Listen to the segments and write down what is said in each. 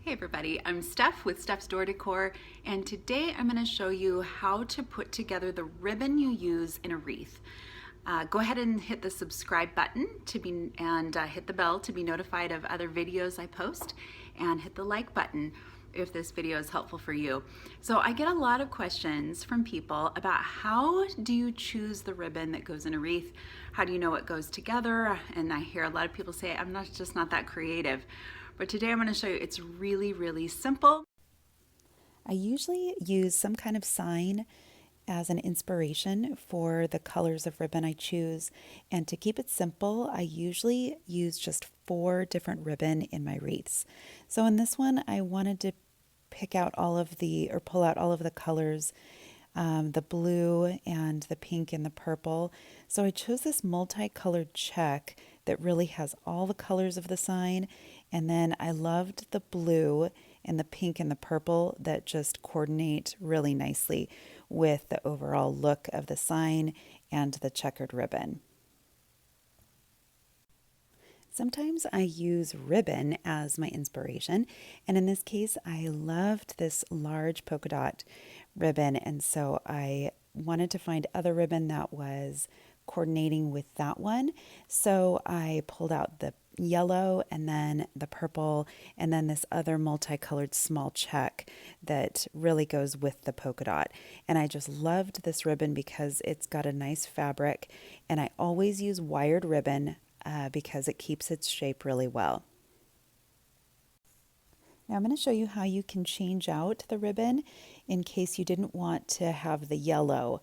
Hey everybody, I'm Steph with Steph's Door Decor, and today I'm going to show you how to put together the ribbon you use in a wreath. Go ahead and hit the subscribe button and hit the bell to be notified of other videos I post, and hit the like button if this video is helpful for you. So I get a lot of questions from people about how do you choose the ribbon that goes in a wreath? How do you know what goes together? And I hear a lot of people say, I'm just not that creative. But today I'm going to show you it's really simple. I usually use some kind of sign as an inspiration for the colors of ribbon I choose. And to keep it simple, I usually use just 4 different ribbon in my wreaths. So in this one, I wanted to pull out all of the colors, the blue and the pink and the purple. So I chose this multicolored check that really has all the colors of the sign. And then I loved the blue and the pink and the purple that just coordinate really nicely with the overall look of the sign and the checkered ribbon. Sometimes I use ribbon as my inspiration, and in this case, I loved this large polka dot ribbon, and so I wanted to find other ribbon that was coordinating with that one. So I pulled out the yellow and then the purple and then this other multicolored small check that really goes with the polka dot. And I just loved this ribbon because it's got a nice fabric, and I always use wired ribbon because it keeps its shape really well. Now I'm going to show you how you can change out the ribbon in case you didn't want to have the yellow.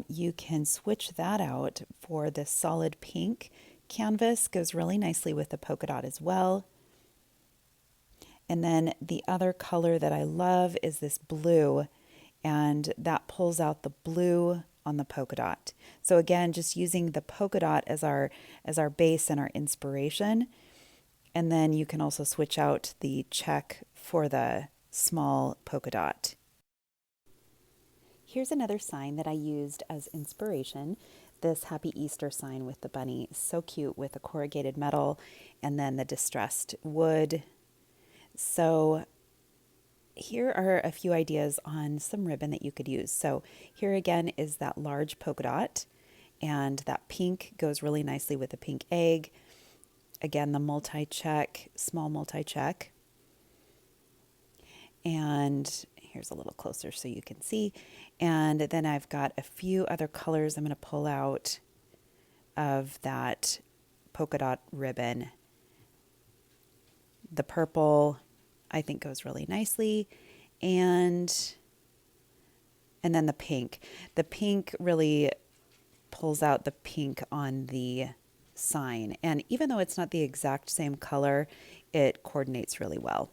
You can switch that out for the solid pink canvas, goes really nicely with the polka dot as well. And then the other color that I love is this blue, and that pulls out the blue on the polka dot. So again, just using the polka dot as our base and our inspiration. And then you can also switch out the check for the small polka dot. Here's another sign that I used as inspiration. This Happy Easter sign with the bunny. So cute with the corrugated metal and then the distressed wood. So here are a few ideas on some ribbon that you could use. So here again is that large polka dot, and that pink goes really nicely with the pink egg. Again, the multi-check, small multi-check. And here's a little closer so you can see. And then I've got a few other colors I'm going to pull out of that polka dot ribbon. The purple I think goes really nicely, and then the pink. The pink really pulls out the pink on the sign, and even though it's not the exact same color, it coordinates really well.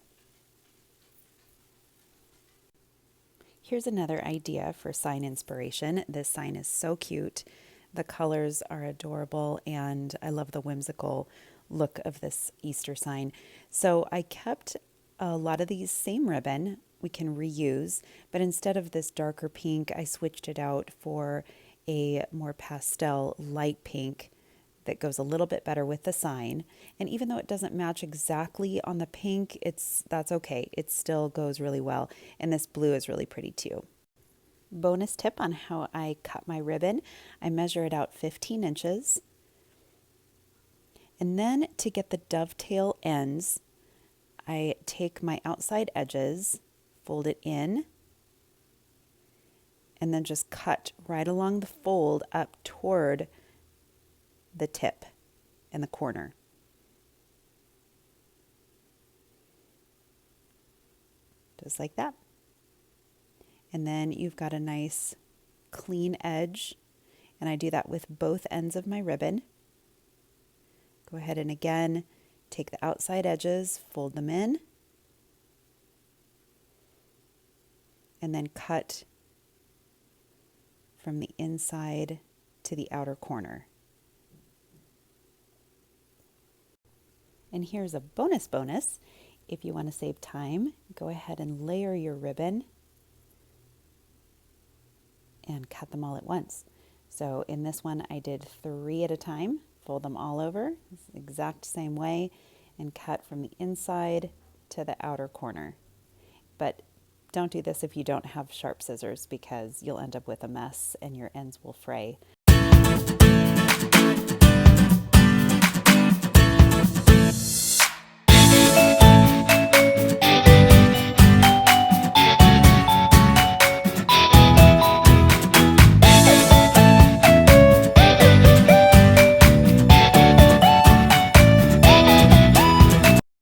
Here's another idea for sign inspiration. This sign is so cute. The colors are adorable, and I love the whimsical look of this Easter sign. So I kept a lot of these same ribbon we can reuse, but instead of this darker pink, I switched it out for a more pastel light pink that goes a little bit better with the sign. And even though it doesn't match exactly on the pink, that's okay. It still goes really well. And this blue is really pretty too. Bonus tip on how I cut my ribbon. I measure it out 15 inches. And then to get the dovetail ends, I take my outside edges, fold it in, and then just cut right along the fold up toward the tip and the corner. Just like that. And then you've got a nice clean edge, and I do that with both ends of my ribbon. Go ahead and again, take the outside edges, fold them in, and then cut from the inside to the outer corner. And here's a bonus. If you want to save time, go ahead and layer your ribbon and cut them all at once. So in this one, I did 3 at a time, fold them all over, the exact same way, and cut from the inside to the outer corner. But don't do this if you don't have sharp scissors because you'll end up with a mess and your ends will fray.